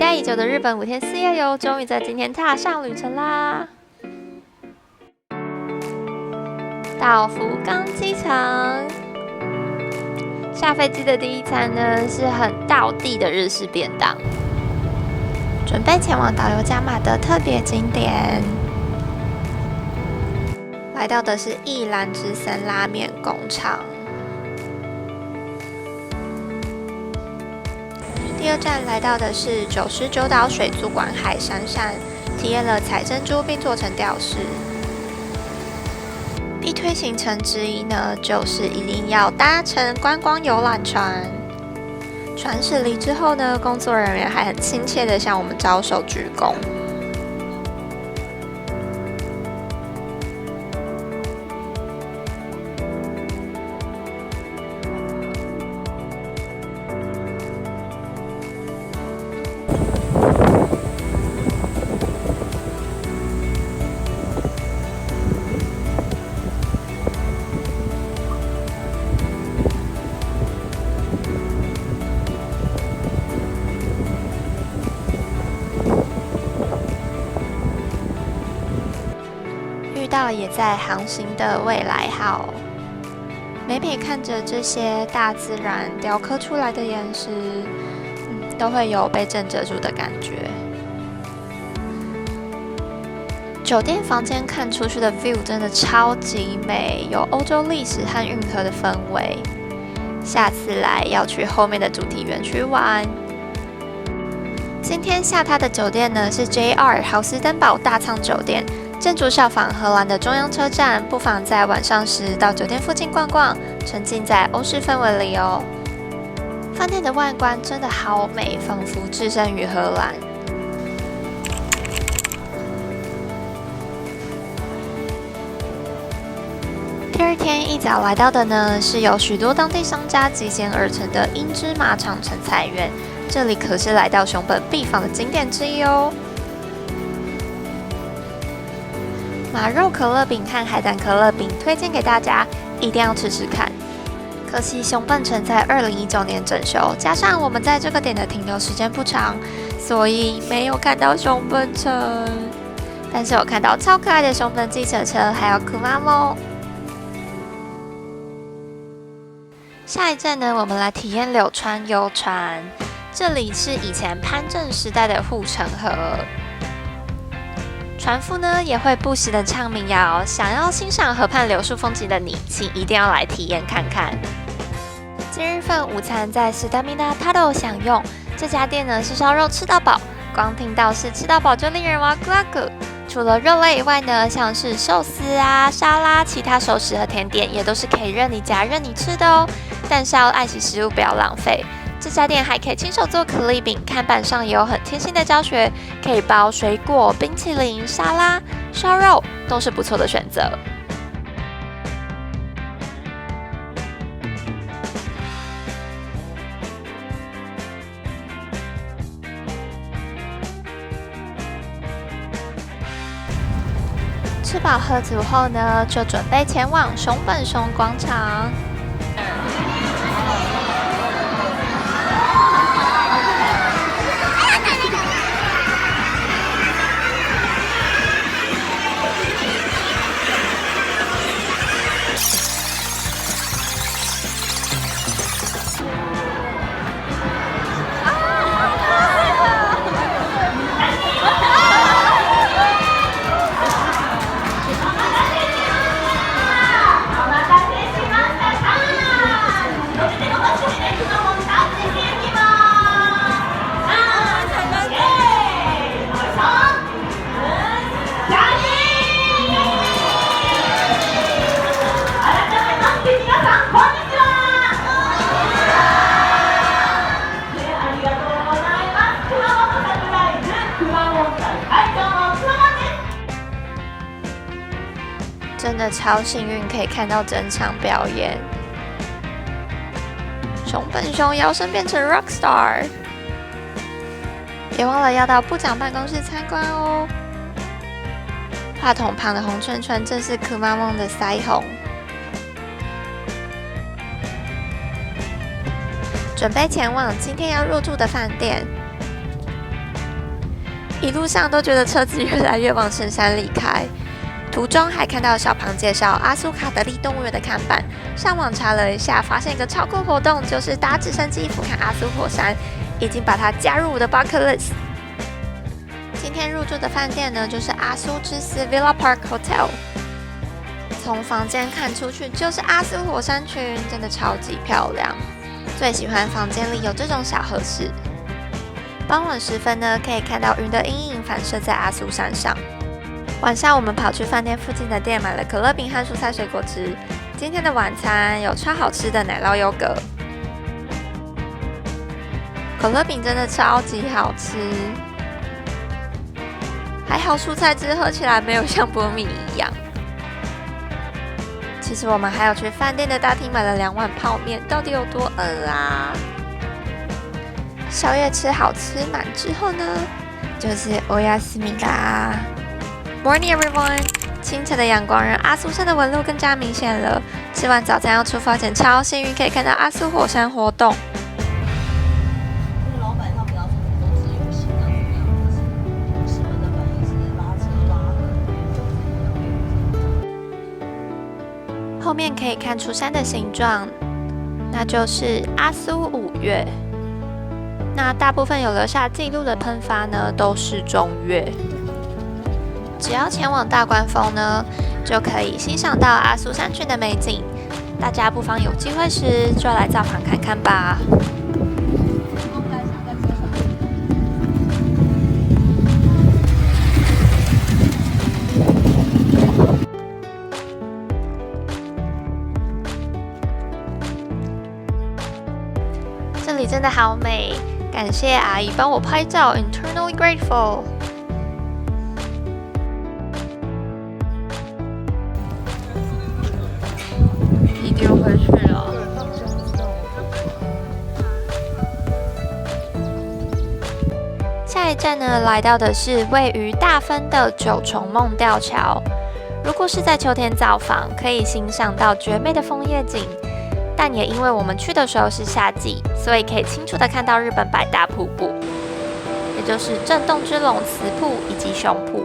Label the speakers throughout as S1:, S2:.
S1: 待已久的日本5天4夜游，终于在今天踏上旅程啦！到福冈机场，下飞机的第一餐呢是很道地的日式便当，准备前往导游加码的特别景点。来到的是一兰之森拉面工厂。第二站来到的是九十九岛水族馆海闪闪，体验了采珍珠并做成吊饰。必推行程之一呢，就是一定要搭乘观光游览船。船驶离之后呢，工作人员还很亲切地向我们招手鞠躬。到也在航行的未来号，每看着这些大自然雕刻出来的岩石，都会有被震慑住的感觉。酒店房间看出去的 view 真的超级美，有欧洲历史和运河的氛围。下次来要去后面的主题园区玩。今天下榻的酒店呢是 JR 豪斯登堡大仓酒店。正主效仿荷兰的中央车站，不妨在晚上时到酒店附近逛逛，沉浸在欧式氛围里哦。饭店的外观真的好美，仿佛置身于荷兰。第二天一早来到的呢，是由许多当地商家集结而成的英之马场成菜园，这里可是来到熊本必访的景点之一哦。马肉可乐饼和海胆可乐饼推荐给大家，一定要吃吃看。可惜熊本城在2019年整修，加上我们在这个点的停留时间不长，所以没有看到熊本城。但是有看到超可爱的熊本计程车，还有库妈猫。下一站呢，我们来体验柳川游船，这里是以前藩镇时代的护城河。船夫呢也会不时的唱民谣，想要欣赏河畔柳树风景的你，请一定要来体验看看。今日份午餐在史达米达塔罗享用，这家店呢是烧肉吃到饱，光听到是吃到饱就令人哇咕哇咕。除了肉类以外呢，像是寿司啊、沙拉、其他熟食和甜点也都是可以任你夹任你吃的哦。但是要爱惜食物，不要浪费。这家店还可以亲手做可丽饼，看板上也有很贴心的教学，可以包水果、冰淇淋、沙拉、烧肉，都是不错的选择。吃饱喝足后呢，就准备前往熊本熊广场。真的超幸运可以看到整场表演，熊本熊摇身变成 Rockstar， 别忘了要到部长办公室参观哦。话筒旁的红圈圈正是库妈梦的腮红。准备前往今天要入住的饭店。一路上都觉得车子越来越往深山里开。途中还看到小庞介绍阿苏卡德利动物园的看板，上网查了一下，发现一个超酷活动，就是搭直升机俯瞰阿苏火山，已经把它加入我的 bucket list。今天入住的饭店呢，就是阿苏之思 Villa Park Hotel。从房间看出去就是阿苏火山群，真的超级漂亮。最喜欢房间里有这种小和室。傍晚时分呢，可以看到云的阴影反射在阿苏山上。晚上我们跑去饭店附近的店买了可乐饼和蔬菜水果吃。今天的晚餐有超好吃的奶酪优格，可乐饼真的超级好吃。还好蔬菜汁喝起来没有像波米一样。其实我们还有去饭店的大厅买了2碗泡面，到底有多饿啊！宵夜吃好吃满之后呢，就是欧亚斯米啦。Morning everyone！ 清晨的阳光让阿苏山的纹路更加明显了。吃完早餐要出发前，超幸运可以看到阿苏火山活动。
S2: 老板他比较说都自由行啊，怎么样？可是我们的本意是拉车拉的。
S1: 后面可以看出山的形状，那就是阿苏5月。那大部分有留下记录的喷发呢，都是中月。只要前往大关峰呢，就可以欣赏到阿苏山群的美景。大家不妨有机会时就来造访看看吧。这里真的好美，感谢阿姨帮我拍照 ，eternally grateful。一定回去了。下一站呢，来到的是位于大分的九重梦吊桥。如果是在秋天造访，可以欣赏到绝美的枫叶景。但也因为我们去的时候是夏季，所以可以清楚的看到日本百大瀑布，也就是震动之龙慈瀑以及熊瀑。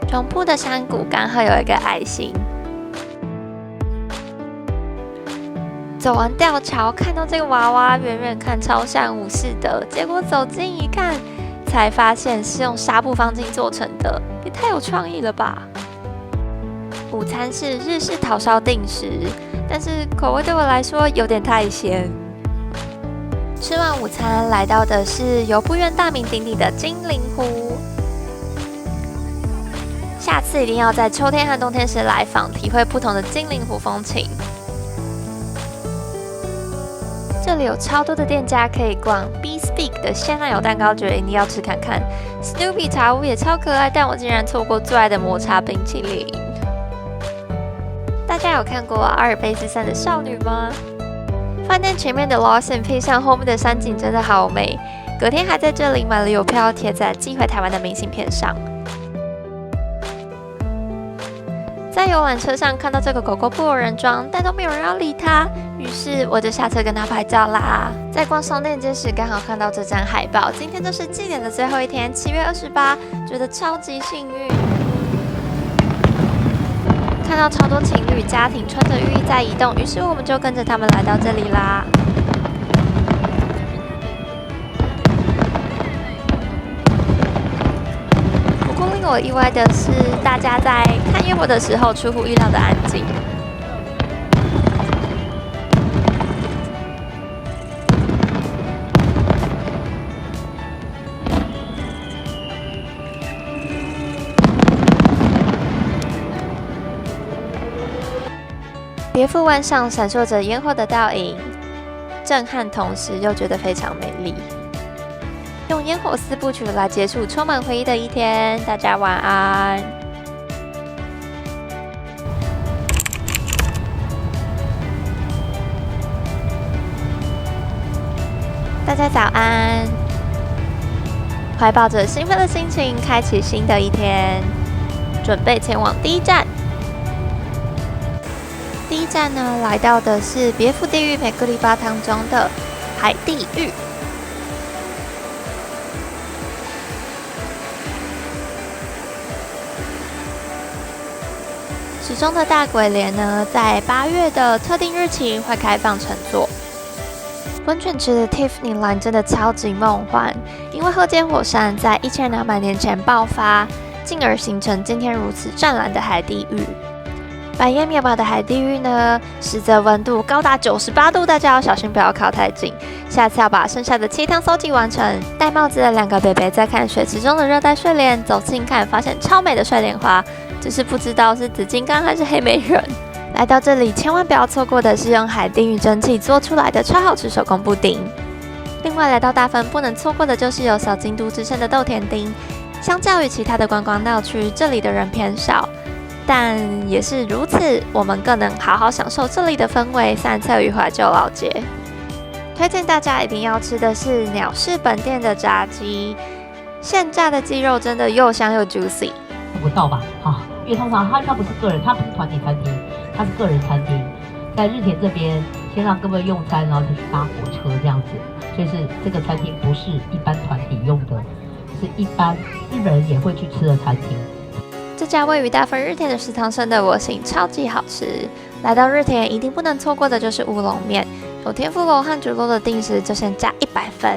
S1: 熊瀑的山谷刚好有一个爱心。走完吊桥，看到这个娃娃，远远看超像武士的，结果走近一看，才发现是用纱布方巾做成的，也太有创意了吧！午餐是日式桃烧定食，但是口味对我来说有点太咸。吃完午餐，来到的是游步院大名鼎鼎的金陵湖。下次一定要在秋天和冬天时来访，体会不同的金陵湖风情。这里有超多的店家可以逛 ，Be Speak 的鲜奶油蛋糕觉得一定要吃看看。Snoopy 茶屋也超可爱，但我竟然错过最爱的抹茶冰淇淋。大家有看过阿尔卑斯山的少女吗？饭店前面的 Lawson 配上后面的山景真的好美。隔天还在这里买了邮票贴在寄回台湾的明信片上。在游览车上看到这个狗狗不有人装，但都没有人要理它，于是我就下车跟它拍照啦。在逛商店街时，刚好看到这张海报。今天就是祭典的最后一天，7月28，觉得超级幸运。看到超多情侣家庭穿着浴衣在移动，于是我们就跟着他们来到这里啦。不过令我意外的是，大家在看烟火的时候出乎意料的安静。别府湾上闪烁着烟火的倒影，震撼同时又觉得非常美丽。用烟火4部曲来结束充满回忆的一天，大家晚安。大家早安。怀抱着兴奋的心情，开启新的一天，准备前往第一站。第一站呢，来到的是别府地狱玫瑰篱笆汤中的海地狱。其中的大鬼莲呢，在8月的特定日期会开放乘坐。温泉池的 Tiffany Line 真的超级梦幻，因为鹤间火山在1200年前爆发，进而形成今天如此湛蓝的海地狱。百叶面包的海地狱呢，实则温度高达98度，大家要小心不要靠太近。下次要把剩下的7趟搜集完成。戴帽子的2个北北在看水池中的热带睡莲，走近看发现超美的睡莲花，只是不知道是紫金刚还是黑美人。来到这里千万不要错过的是用海地狱蒸汽做出来的超好吃手工布丁。另外来到大分不能错过的就是有小京都之称的豆田町。相较于其他的观光闹区，这里的人偏少。但也是如此，我们更能好好享受这里的氛围，散策于怀旧老街。推荐大家一定要吃的是鸟市本店的炸鸡，现炸的鸡肉真的又香又 juicy。
S2: 不到吧？因为通常它不是个人，它不是团体餐厅，它是个人餐厅。在日田这边，先让各位用餐，然后才去搭火车这样子。所以是这个餐厅不是一般团体用的，是一般日本人也会去吃的餐厅。
S1: 这家位于大分日田的食堂生的我心超级好吃，来到日田一定不能错过的就是乌龙面，有天妇罗和竹罗的定时就先加100分。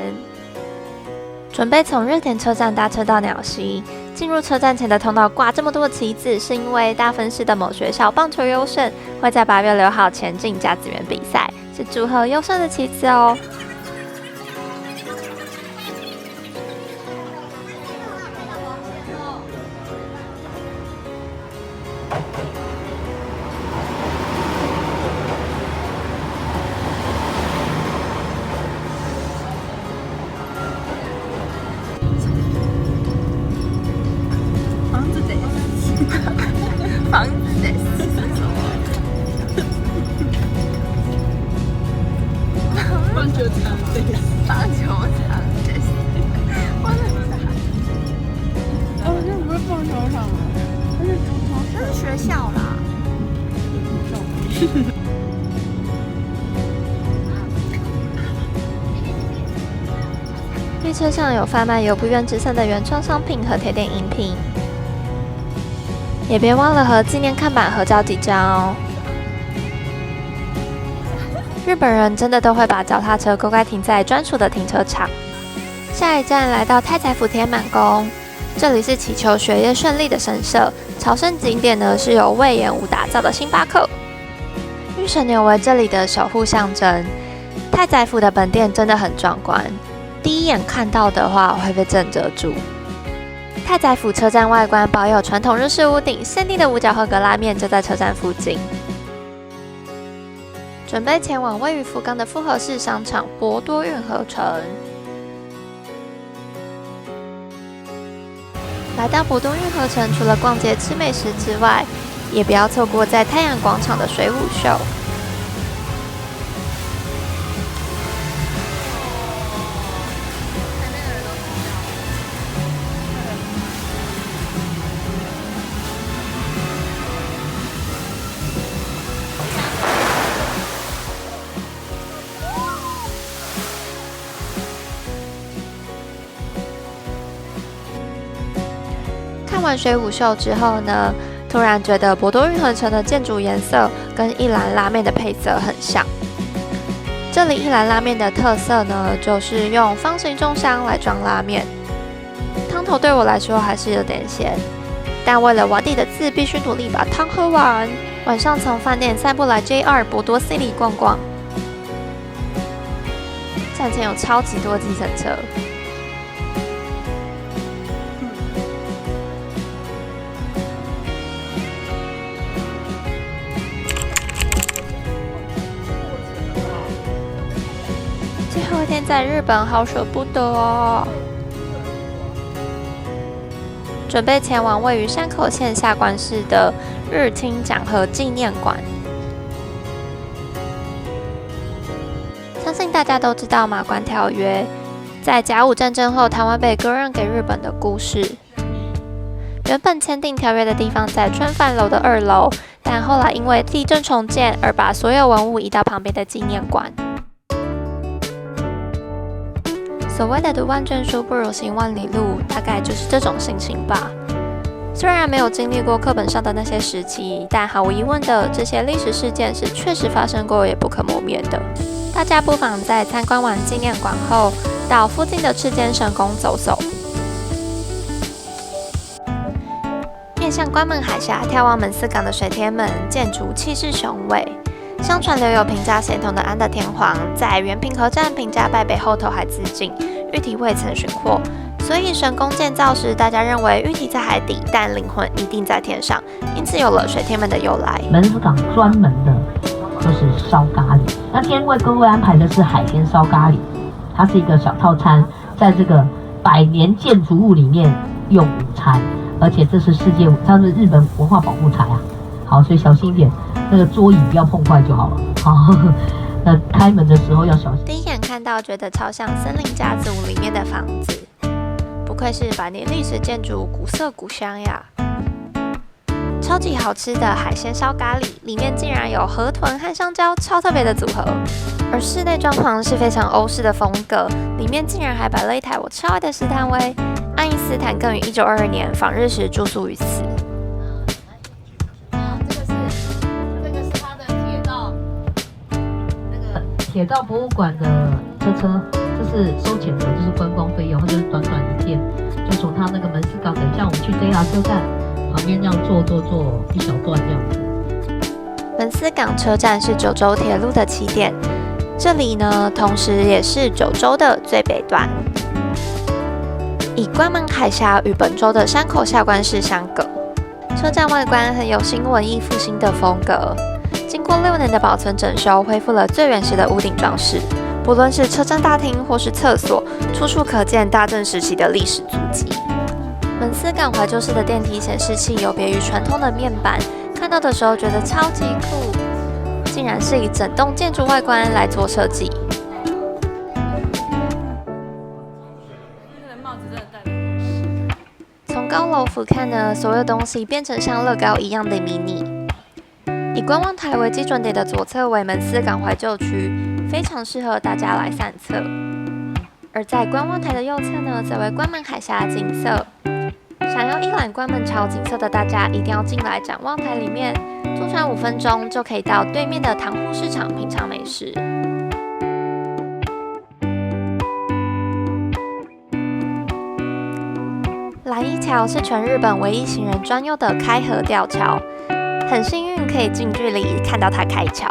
S1: 准备从日田车站搭车到鸟溪，进入车站前的通道挂这么多旗子，是因为大分市的某学校棒球优胜会在8月6号前进甲子园比赛，是祝贺优胜的旗子哦。房子です。
S2: 棒球场です。
S1: 棒球场です。
S2: 那不是棒球场啊，那是足球场。
S1: 那是学校啦。列车上有贩卖由不愿之森的原创商品和贴点饮品。也别忘了和纪念看板合照几张哦。日本人真的都会把脚踏车乖乖停在专属的停车场。下一站来到太宰府天满宫，这里是祈求学业顺利的神社。朝圣景点呢是由隈研吾打造的星巴克。御神牛为这里的守护象征。太宰府的本店真的很壮观，第一眼看到的话会被震慑住。太宰府车站外观保有传统日式屋顶，限定的五角和格拉面就在车站附近。准备前往位于福冈的复合式商场博多运河城。来到博多运河城，除了逛街吃美食之外，也不要错过在太阳广场的水舞秀。看完水舞秀之后呢，突然觉得博多运河城的建筑颜色跟一兰拉面的配色很像。这里一兰拉面的特色呢，就是用方形重箱来装拉面。汤头对我来说还是有点咸，但为了瓦蒂的字，必须努力把汤喝完。晚上从饭店散步来 JR 博多 City 逛逛，站前有超级多计程车。最后一天在日本，好舍不得哦！准备前往位于山口县下关市的日清讲和纪念馆。相信大家都知道马关条约，在甲午战争后台湾被割让给日本的故事。原本签订条约的地方在春帆楼的2楼，但后来因为地震重建而把所有文物移到旁边的纪念馆。所谓的读万卷书不如行万里路，大概就是这种心情吧。虽然没有经历过课本上的那些时期，但毫无疑问的，这些历史事件是确实发生过，也不可磨灭的。大家不妨在参观完纪念馆后，到附近的赤间神宫走走。面向关门海峡眺望门司港的水天门，建筑气势雄伟。相传留有平价血统的安德天皇在原平和战平价败北后投海自尽，玉体未曾寻获，所以神宫建造时，大家认为玉体在海底，但灵魂一定在天上，因此有了水天门的由来。
S2: 门司港专门的就是烧咖喱，那今天为各位安排的是海鲜烧咖喱，它是一个小套餐，在这个百年建筑物里面用午餐。而且这是它是日本文化保护财啊，好，所以小心一点，那个桌椅不要碰坏就好了。好，那开门的时候要小心。
S1: 第一眼看到，觉得超像森林家族里面的房子，不愧是百年历史建筑，古色古香呀。超级好吃的海鲜烧咖喱，里面竟然有河豚和香蕉，超特别的组合。而室内装潢是非常欧式的风格，里面竟然还摆了一台我超爱的斯坦威。爱因斯坦更于1922年访日时住宿于此。
S2: 这个是他的铁道，那个铁道博物馆的车，这是收钱的，就是观光费用，它就是短短一天，就从他那个门司港，等一下我们去 JR 车站旁边这样坐一小段这样子。
S1: 门司港车站是九州铁路的起点，这里呢，同时也是九州的最北端。以关门海峡与本州的山口下关市相隔，车站外观很有新文艺复兴的风格。经过6年的保存整修，恢复了最原始的屋顶装饰。不论是车站大厅或是厕所，处处可见大正时期的历史足迹。门司港怀旧式的电梯显示器有别于传统的面板，看到的时候觉得超级酷，竟然是以整栋建筑外观来做设计。从高楼俯瞰呢，所有东西变成像乐高一样的迷你。以观望台为基准点的左侧为门司港怀旧区，非常适合大家来散策。而在观望台的右侧呢，则为关门海峡景色。想要一览关门潮景色的大家，一定要进来展望台里面，坐船5分钟就可以到对面的塘户市场品尝美食。蓝一桥是全日本唯一行人专用的开合吊桥，很幸运可以近距离看到它开桥。